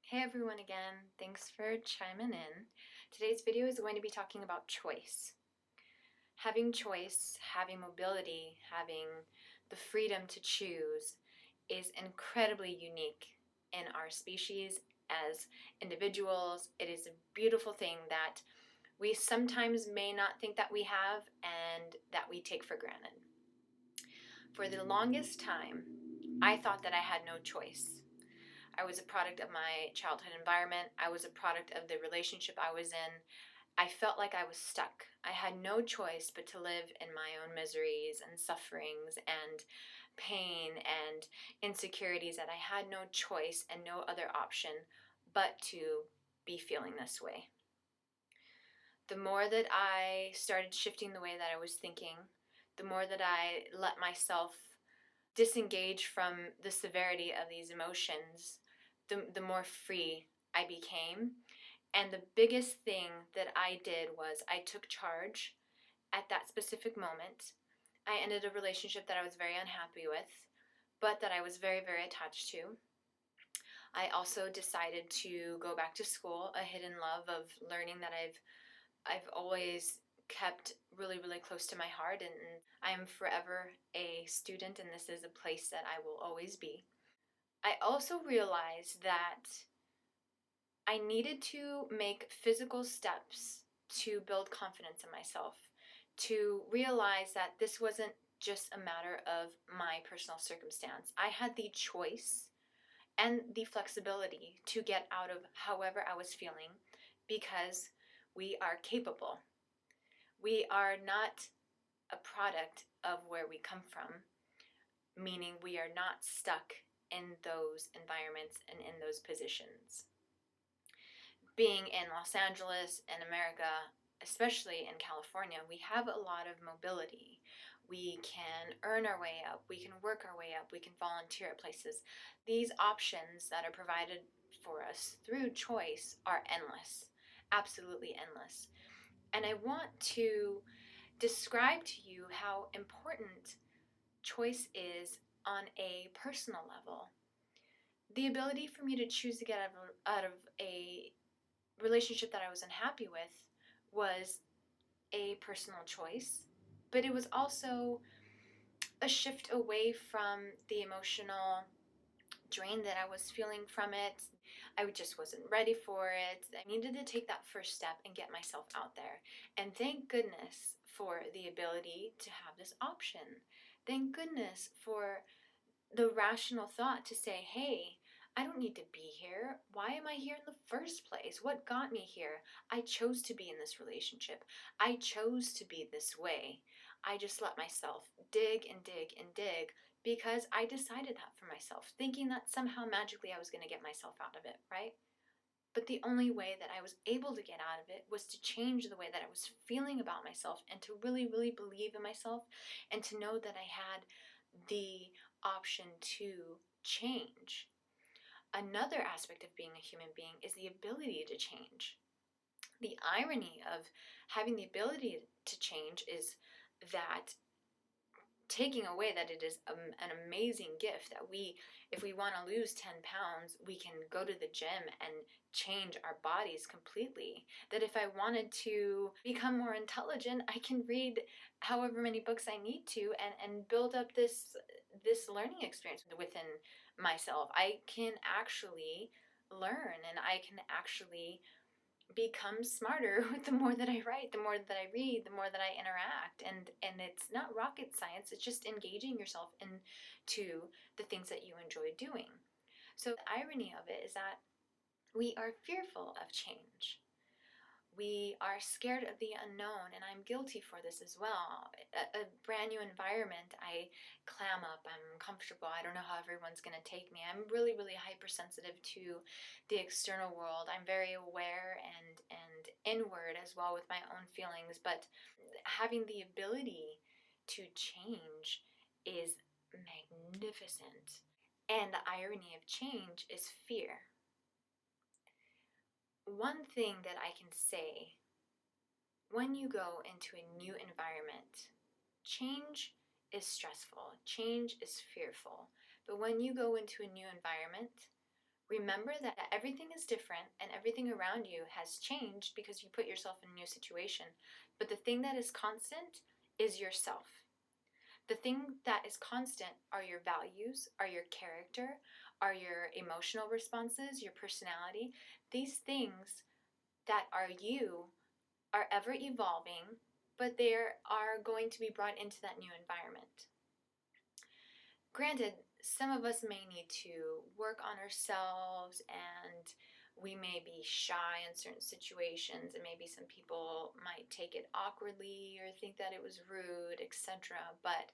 Hey everyone again, thanks for chiming in. Today's video is going to be talking about choice. Having choice, having mobility, having the freedom to choose is incredibly unique in our species as individuals. It is a beautiful thing that we sometimes may not think that we have and that we take for granted. For the longest time, I thought that I had no choice. I was a product of my childhood environment. I was a product of the relationship I was in. I felt like I was stuck. I had no choice but to live in my own miseries and sufferings and pain and insecurities, that I had no choice and no other option but to be feeling this way. The more that I started shifting the way that I was thinking, the more that I let myself disengage from the severity of these emotions, the more free I became. And the biggest thing that I did was I took charge at that specific moment. I ended a relationship that I was very unhappy with, but that I was very, very attached to. I also decided to go back to school, a hidden love of learning that I've always kept really, really close to my heart, and I am forever a student, and this is a place that I will always be. I also realized that I needed to make physical steps to build confidence in myself, to realize that this wasn't just a matter of my personal circumstance. I had the choice and the flexibility to get out of however I was feeling because we are capable. We are not a product of where we come from, meaning we are not stuck in those environments and in those positions. Being in Los Angeles and America, especially in California, we have a lot of mobility. We can earn our way up, we can work our way up, we can volunteer at places. These options that are provided for us through choice are endless, absolutely endless. And I want to describe to you how important choice is on a personal level. The ability for me to choose to get out of a relationship that I was unhappy with was a personal choice, but it was also a shift away from the emotional drain that I was feeling from it. I just wasn't ready for it. I needed to take that first step and get myself out there. And thank goodness for the ability to have this option. Thank goodness for the rational thought to say, hey, I don't need to be here. Why am I here in the first place? What got me here? I chose to be in this relationship. I chose to be this way. I just let myself dig and dig and dig because I decided that for myself, thinking that somehow magically I was going to get myself out of it, right? But the only way that I was able to get out of it was to change the way that I was feeling about myself and to really, really believe in myself and to know that I had the option to change. Another aspect of being a human being is the ability to change. The irony of having the ability to change is that taking away that it is an amazing gift that if we want to lose 10 pounds, we can go to the gym and change our bodies completely. That if I wanted to become more intelligent, I can read however many books I need to and build up this learning experience within myself. I can actually learn, and I can actually become smarter with the more that I write, the more that I read, the more that I interact. And it's not rocket science, it's just engaging yourself into the things that you enjoy doing. So the irony of it is that we are fearful of change. We are scared of the unknown, and I'm guilty for this as well. A brand new environment, I clam up, I'm comfortable, I don't know how everyone's going to take me. I'm really, really hypersensitive to the external world. I'm very aware and inward as well with my own feelings, but having the ability to change is magnificent. And the irony of change is fear. One thing that I can say, when you go into a new environment, change is stressful, change is fearful. But when you go into a new environment, Remember that everything is different and everything around you has changed because you put yourself in a new situation. But the thing that is constant is yourself. The thing that is constant are your values, are your character, are your emotional responses, your personality. These things that are you are ever evolving, but they are going to be brought into that new environment. Granted, some of us may need to work on ourselves and we may be shy in certain situations, and maybe some people might take it awkwardly or think that it was rude, etc. But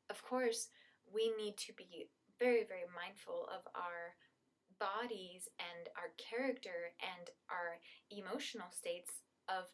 of course, we need to be very, very mindful of our bodies and our character and our emotional states of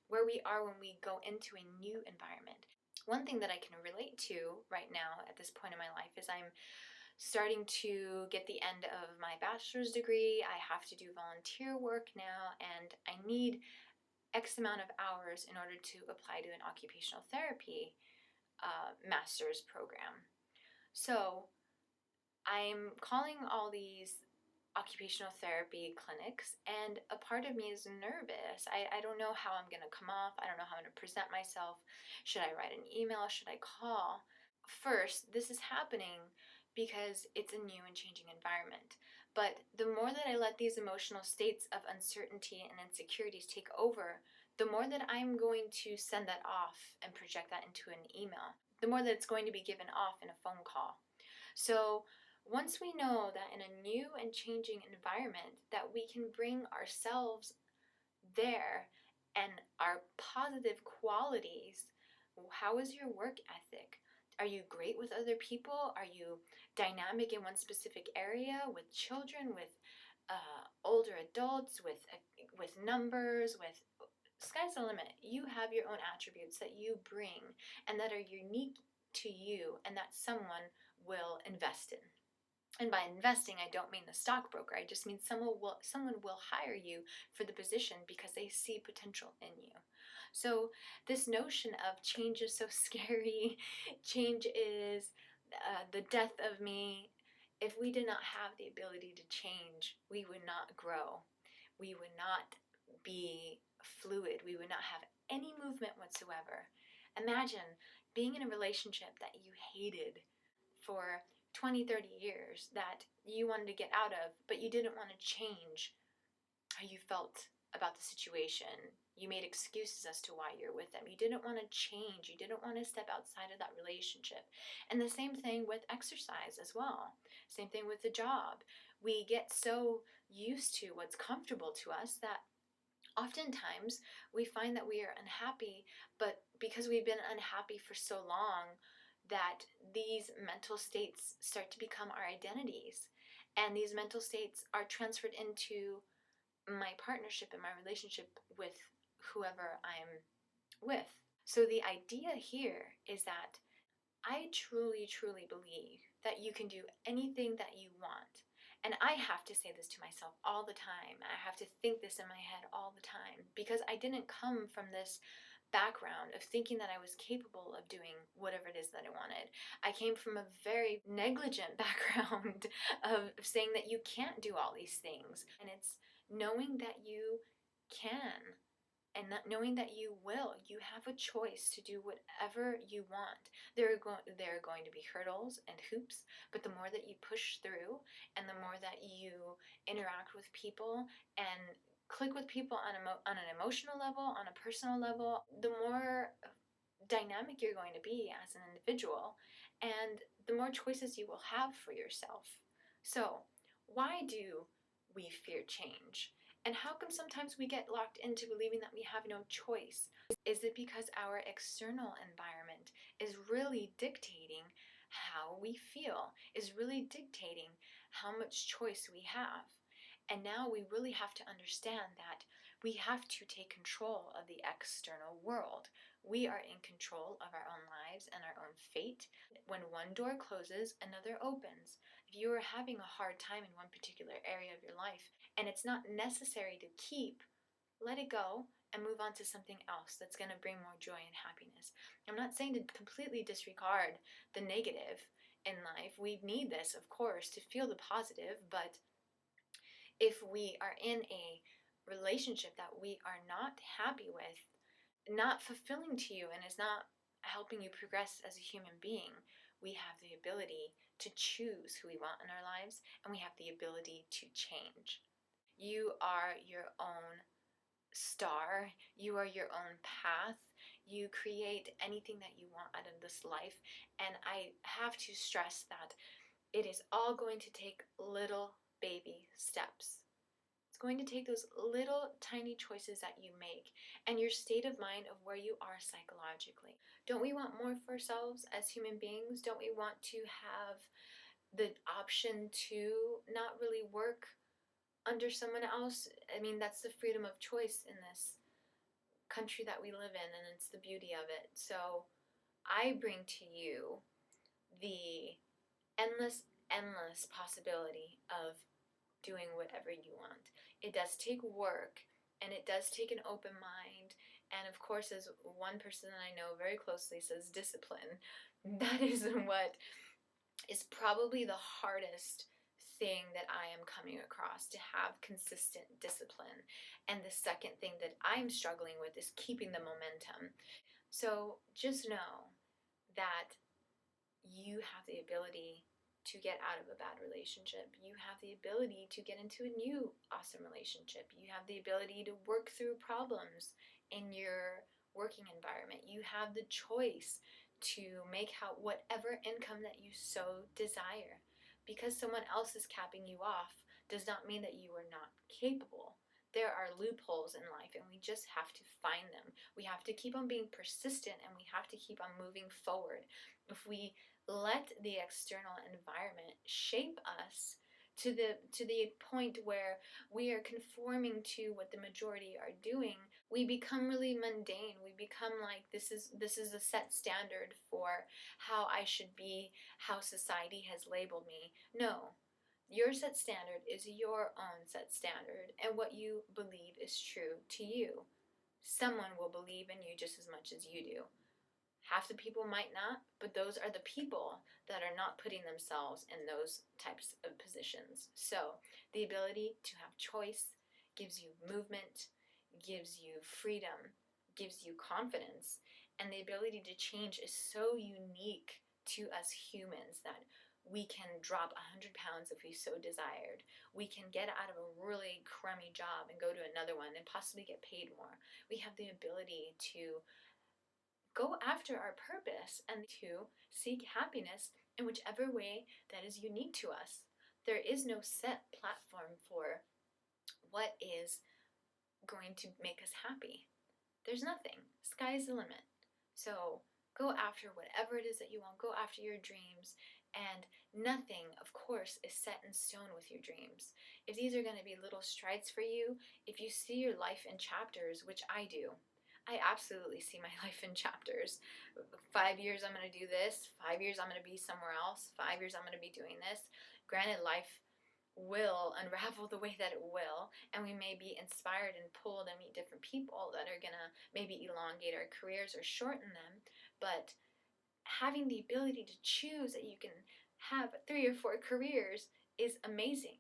where we are when we go into a new environment. One thing that I can relate to right now at this point in my life is I'm starting to get the end of my bachelor's degree. I have to do volunteer work now, and I need X amount of hours in order to apply to an occupational therapy master's program. So I'm calling all these occupational therapy clinics, and a part of me is nervous. I don't know how I'm going to come off. I don't know how I'm going to present myself. Should I write an email? Should I call? First, this is happening because it's a new and changing environment. But the more that I let these emotional states of uncertainty and insecurities take over, the more that I'm going to send that off and project that into an email, the more that it's going to be given off in a phone call. So once we know that in a new and changing environment that we can bring ourselves there and our positive qualities, how is your work ethic? Are you great with other people? Are you dynamic in one specific area with children, with older adults, with numbers, with sky's the limit. You have your own attributes that you bring and that are unique to you and that someone will invest in. And by investing, I don't mean the stockbroker. I just mean someone will hire you for the position because they see potential in you. So this notion of change is so scary, change is the death of me. If we did not have the ability to change, we would not grow. We would not be fluid. We would not have any movement whatsoever. Imagine being in a relationship that you hated for 20, 30 years, that you wanted to get out of, but you didn't want to change how you felt about the situation. You made excuses as to why you're with them. You didn't want to change. You didn't want to step outside of that relationship. And the same thing with exercise as well. Same thing with the job. We get so used to what's comfortable to us that oftentimes we find that we are unhappy, but because we've been unhappy for so long, that these mental states start to become our identities. And these mental states are transferred into my partnership and my relationship with whoever I'm with. So the idea here is that I truly, truly believe that you can do anything that you want. And I have to say this to myself all the time. I have to think this in my head all the time because I didn't come from this background of thinking that I was capable of doing whatever it is that I wanted. I came from a very negligent background of saying that you can't do all these things. And it's knowing that you can and not knowing that you will. You have a choice to do whatever you want. There are going to be hurdles and hoops, but the more that you push through and the more that you interact with people and click with people on an emotional level, on a personal level, the more dynamic you're going to be as an individual and the more choices you will have for yourself. So, why do we fear change? And how come sometimes we get locked into believing that we have no choice? Is it because our external environment is really dictating how we feel, is really dictating how much choice we have? And now we really have to understand that we have to take control of the external world. We are in control of our own lives and our own fate. When one door closes, another opens. If you are having a hard time in one particular area of your life and it's not necessary to keep, let it go and move on to something else that's going to bring more joy and happiness. I'm not saying to completely disregard the negative in life. We need this, of course, to feel the positive, but If we are in a relationship that we are not happy with, not fulfilling to you, and is not helping you progress as a human being, we have the ability to choose who we want in our lives, and we have the ability to change. You are your own star, you are your own path, you create anything that you want out of this life. And I have to stress that it is all going to take little baby steps. It's going to take those little tiny choices that you make and your state of mind of where you are psychologically. Don't we want more for ourselves as human beings? Don't we want to have the option to not really work under someone else? I mean, that's the freedom of choice in this country that we live in, and it's the beauty of it. So I bring to you the endless possibility of doing whatever you want. It does take work, and it does take an open mind, and of course, as one person that I know very closely says, discipline. That is what is probably the hardest thing that I am coming across, to have consistent discipline. And the second thing that I'm struggling with is keeping the momentum. So just know that you have the ability to get out of a bad relationship. You have the ability to get into a new awesome relationship. You have the ability to work through problems in your working environment. You have the choice to make out whatever income that you so desire. Because someone else is capping you off does not mean that you are not capable. There are loopholes in life, and we just have to find them. We have to keep on being persistent, and we have to keep on moving forward. If we let the external environment shape us to the point where we are conforming to what the majority are doing, we become really mundane. We become like, this is a set standard for how I should be, how society has labeled me. No. Your set standard is your own set standard, and what you believe is true to you. Someone will believe in you just as much as you do. Half the people might not, but those are the people that are not putting themselves in those types of positions. So the ability to have choice gives you movement, gives you freedom, gives you confidence, and the ability to change is so unique to us humans that we can drop 100 pounds if we so desired. We can get out of a really crummy job and go to another one and possibly get paid more. We have the ability to go after our purpose and to seek happiness in whichever way that is unique to us. There is no set platform for what is going to make us happy. There's nothing. Sky's the limit. So go after whatever it is that you want. Go after your dreams. And nothing, of course, is set in stone with your dreams. If these are going to be little strides for you, if you see your life in chapters, which I do, I absolutely see my life in chapters. 5 years I'm going to do this. 5 years I'm going to be somewhere else. 5 years I'm going to be doing this. Granted, life will unravel the way that it will, and we may be inspired and pulled and meet different people that are going to maybe elongate our careers or shorten them. But having the ability to choose that you can have 3 or 4 careers is amazing.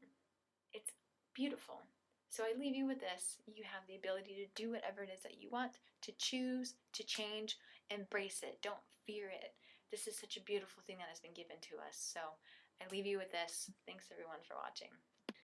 It's beautiful. So I leave you with this. You have the ability to do whatever it is that you want, to choose, to change, embrace it. Don't fear it. This is such a beautiful thing that has been given to us. So I leave you with this. Thanks everyone for watching.